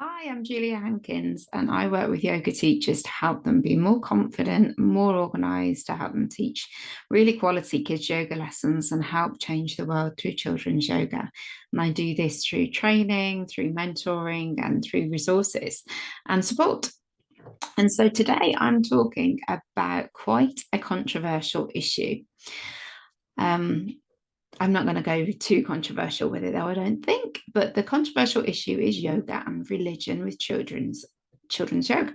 Hi, I'm Julia Hankins, and I work with yoga teachers to help them be more confident, more organized, to help them teach really quality kids yoga lessons and help change the world through children's yoga. And I do this through training, through mentoring, and through resources and support. And so today I'm talking about quite a controversial issue. Um, I'm not going to go too controversial with it, though, I don't think. But the controversial issue is yoga and religion with children's yoga.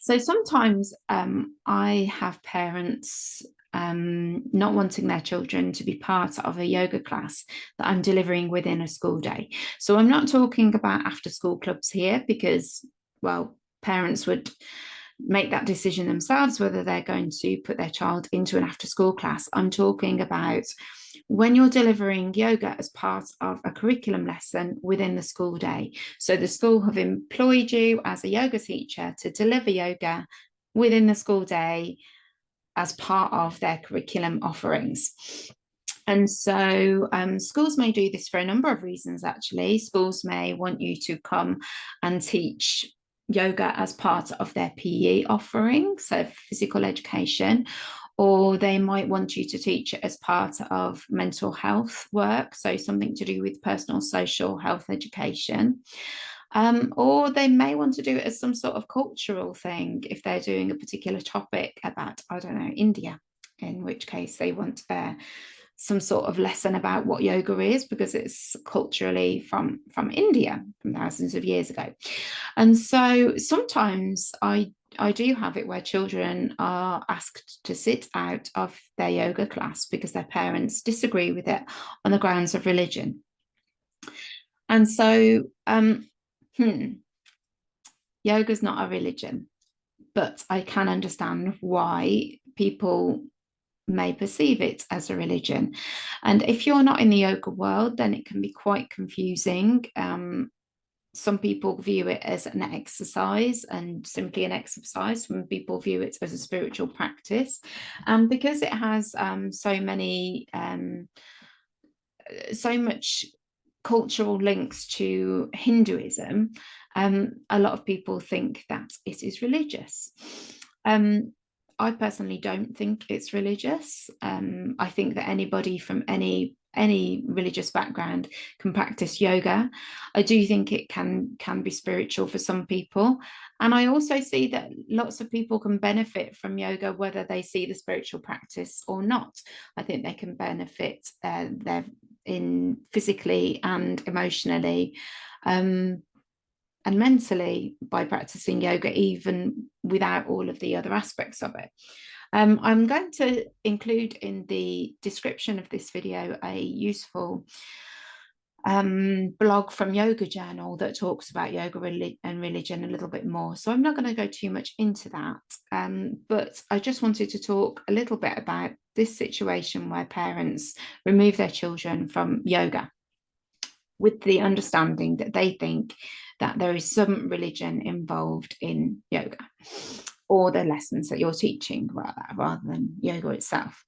So sometimes I have parents not wanting their children to be part of a yoga class that I'm delivering within a school day. So I'm not talking about after school clubs here because, well, parents would make that decision themselves whether they're going to put their child into an after school class. I'm talking about when you're delivering yoga as part of a curriculum lesson within the school day. So the school have employed you as a yoga teacher to deliver yoga within the school day as part of their curriculum offerings. And so schools may do this for a number of reasons, actually. Schools may want you to come and teach yoga as part of their PE offering, so physical education, or they might want you to teach it as part of mental health work, so something to do with personal social health education. Or they may want to do it as some sort of cultural thing if they're doing a particular topic about, I don't know, India, in which case they want some sort of lesson about what yoga is because it's culturally from India from thousands of years ago. And so sometimes I do have it where children are asked to sit out of their yoga class because their parents disagree with it on the grounds of religion. And so yoga is not a religion, but I can understand why people may perceive it as a religion. And if you're not in the yoga world, then it can be quite confusing. Some people view it as an exercise and simply an exercise. Some people view it as a spiritual practice. And because it has so much cultural links to Hinduism, a lot of people think that it is religious. I personally don't think it's religious. I think that anybody from any religious background can practice yoga. I do think it can be spiritual for some people, and I also see that lots of people can benefit from yoga whether they see the spiritual practice or not. I think they can benefit their in physically and emotionally and mentally by practicing yoga, even without all of the other aspects of it. I'm going to include in the description of this video a useful blog from Yoga Journal that talks about yoga and religion a little bit more. So I'm not going to go too much into that, but I just wanted to talk a little bit about this situation where parents remove their children from yoga with the understanding that they think that there is some religion involved in yoga or the lessons that you're teaching rather than yoga itself.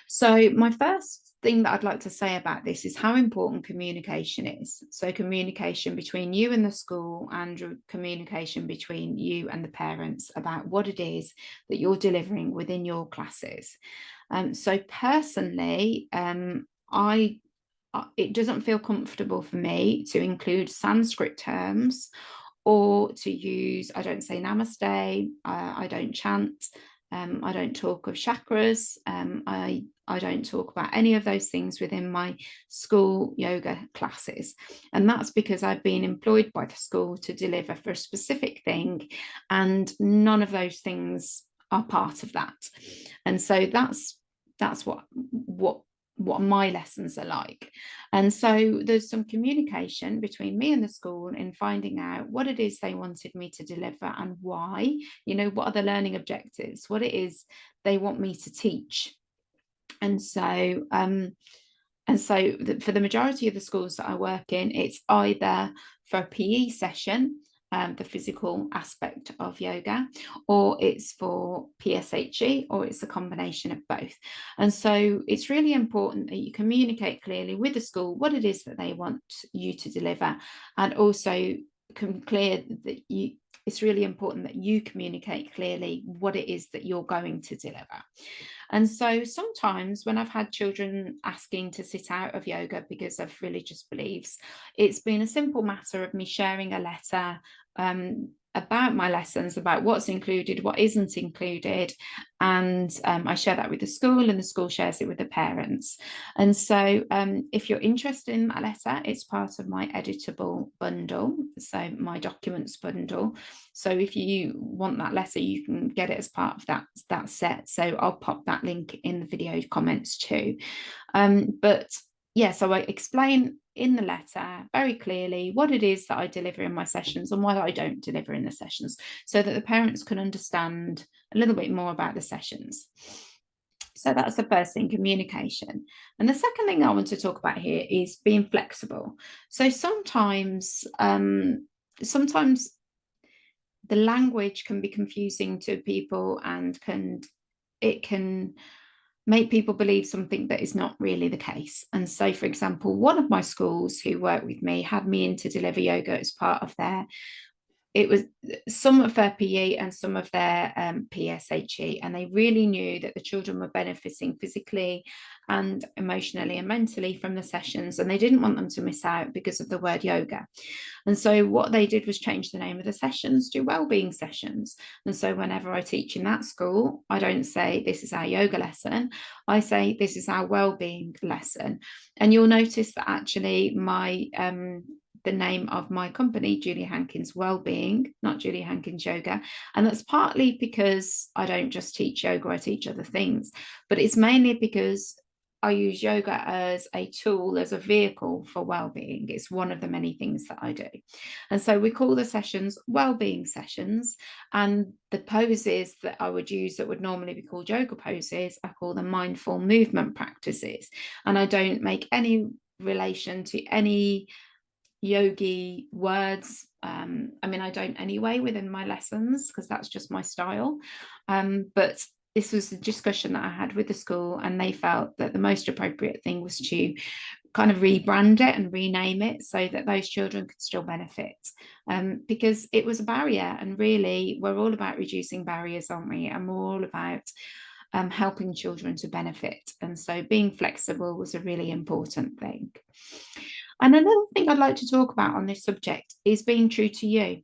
So my first thing that I'd like to say about this is how important communication is. So communication between you and the school and communication between you and the parents about what it is that you're delivering within your classes. So personally, it doesn't feel comfortable for me to include Sanskrit terms or to use, I don't say namaste, I don't chant, I don't talk of chakras, I don't talk about any of those things within my school yoga classes. And that's because I've been employed by the school to deliver for a specific thing, and none of those things are part of that. And so that's what my lessons are like. And so there's some communication between me and the school in finding out what it is they wanted me to deliver and why, what are the learning objectives, what it is they want me to teach. And so for the majority of the schools that I work in, it's either for a PE session, the physical aspect of yoga, or it's for PSHE, or it's a combination of both. And so it's really important that you communicate clearly with the school what it is that they want you to deliver, and also clear that it's really important that you communicate clearly what it is that you're going to deliver. And so sometimes when I've had children asking to sit out of yoga because of religious beliefs, it's been a simple matter of me sharing a letter about my lessons, about what's included, what isn't included. And I share that with the school, and the school shares it with the parents. And so if you're interested in that letter, it's part of my editable bundle, so my documents bundle. So if you want that letter, you can get it as part of that set. So I'll pop that link in the video comments too. But yeah, so I explain in the letter very clearly what it is that I deliver in my sessions and what I don't deliver in the sessions, so that the parents can understand a little bit more about the sessions. So that's the first thing, communication. And the second thing I want to talk about here is being flexible. So sometimes the language can be confusing to people, and it can make people believe something that is not really the case. And so, for example, one of my schools who worked with me had me in to deliver yoga as part of it was some of their PE and some of their PSHE, and they really knew that the children were benefiting physically and emotionally and mentally from the sessions, and they didn't want them to miss out because of the word yoga. And so what they did was change the name of the sessions to wellbeing sessions. And so whenever I teach in that school, I don't say this is our yoga lesson, I say this is our wellbeing lesson. And you'll notice that actually the name of my company, Julia Hankins Wellbeing, not Julia Hankins Yoga. And that's partly because I don't just teach yoga, I teach other things, but it's mainly because I use yoga as a tool, as a vehicle for well-being. It's one of the many things that I do. And so we call the sessions well-being sessions, and the poses that I would use that would normally be called yoga poses, I call them mindful movement practices. And I don't make any relation to any yogi words. I mean, I don't anyway within my lessons, because that's just my style. But this was a discussion that I had with the school, and they felt that the most appropriate thing was to kind of rebrand it and rename it so that those children could still benefit, because it was a barrier. And really, we're all about reducing barriers, aren't we? And we're all about helping children to benefit. And so being flexible was a really important thing. And another thing I'd like to talk about on this subject is being true to you.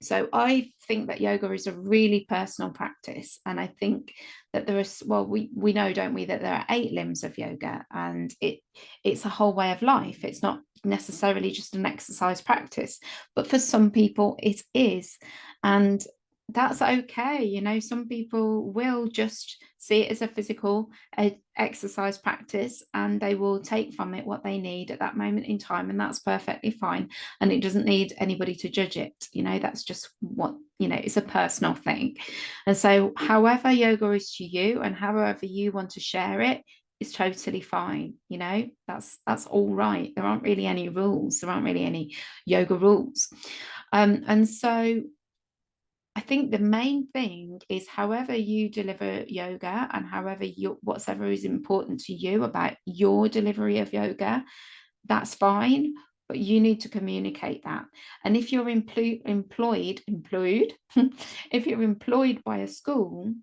So I think that yoga is a really personal practice. And I think that there is, well, we know, don't we, that there are 8 limbs of yoga, and it's a whole way of life. It's not necessarily just an exercise practice, but for some people it is. And that's okay. You know, some people will just see it as a physical exercise practice, and they will take from it what they need at that moment in time, and that's perfectly fine. And it doesn't need anybody to judge it. You know, that's just what, you know, it's a personal thing. And so however yoga is to you and however you want to share it is totally fine. You know, that's all right. There aren't really any rules. There aren't really any yoga rules. And so I think the main thing is however you deliver yoga, and however whatever is important to you about your delivery of yoga, that's fine, but you need to communicate that. And if you're employed, if you're employed by a school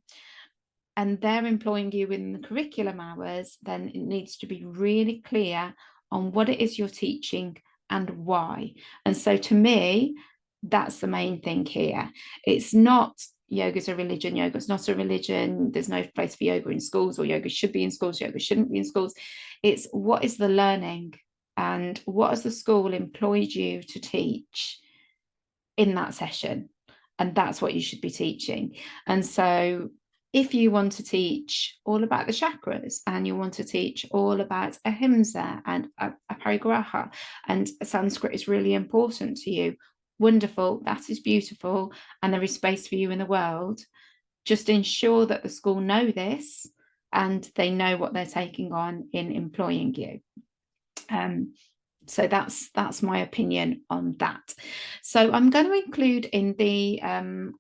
and they're employing you in the curriculum hours, then it needs to be really clear on what it is you're teaching and why. And so to me, that's the main thing here. It's not yoga's a religion, yoga's not a religion, there's no place for yoga in schools, or yoga should be in schools, yoga shouldn't be in schools. It's what is the learning, and what has the school employed you to teach in that session, and that's what you should be teaching. And so if you want to teach all about the chakras, and you want to teach all about ahimsa and aparigraha, and Sanskrit is really important to you, wonderful, that is beautiful, and there is space for you in the world. Just ensure that the school know this, and they know what they're taking on in employing you. So that's my opinion on that. So I'm going to include in the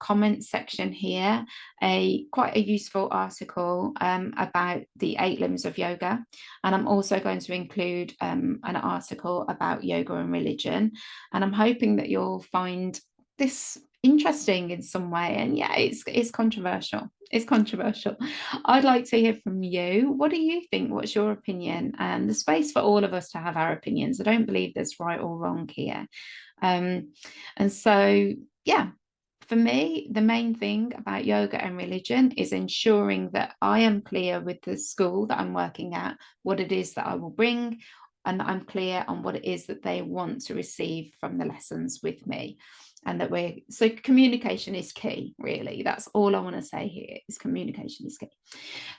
comments section here quite a useful article about the 8 limbs of yoga, and I'm also going to include an article about yoga and religion, and I'm hoping that you'll find this interesting in some way. And yeah, it's controversial. It's controversial. I'd like to hear from you. What do you think? What's your opinion? And the space for all of us to have our opinions. I don't believe there's right or wrong here. And so, yeah, for me, the main thing about yoga and religion is ensuring that I am clear with the school that I'm working at, what it is that I will bring, and that I'm clear on what it is that they want to receive from the lessons with me. And that so communication is key, really. That's all I want to say here is communication is key.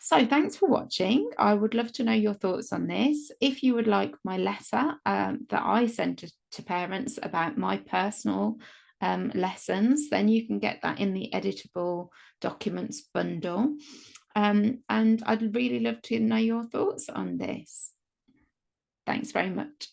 So thanks for watching. I would love to know your thoughts on this. If you would like my letter that I sent to parents about my personal lessons, then you can get that in the editable documents bundle. And I'd really love to know your thoughts on this. Thanks very much.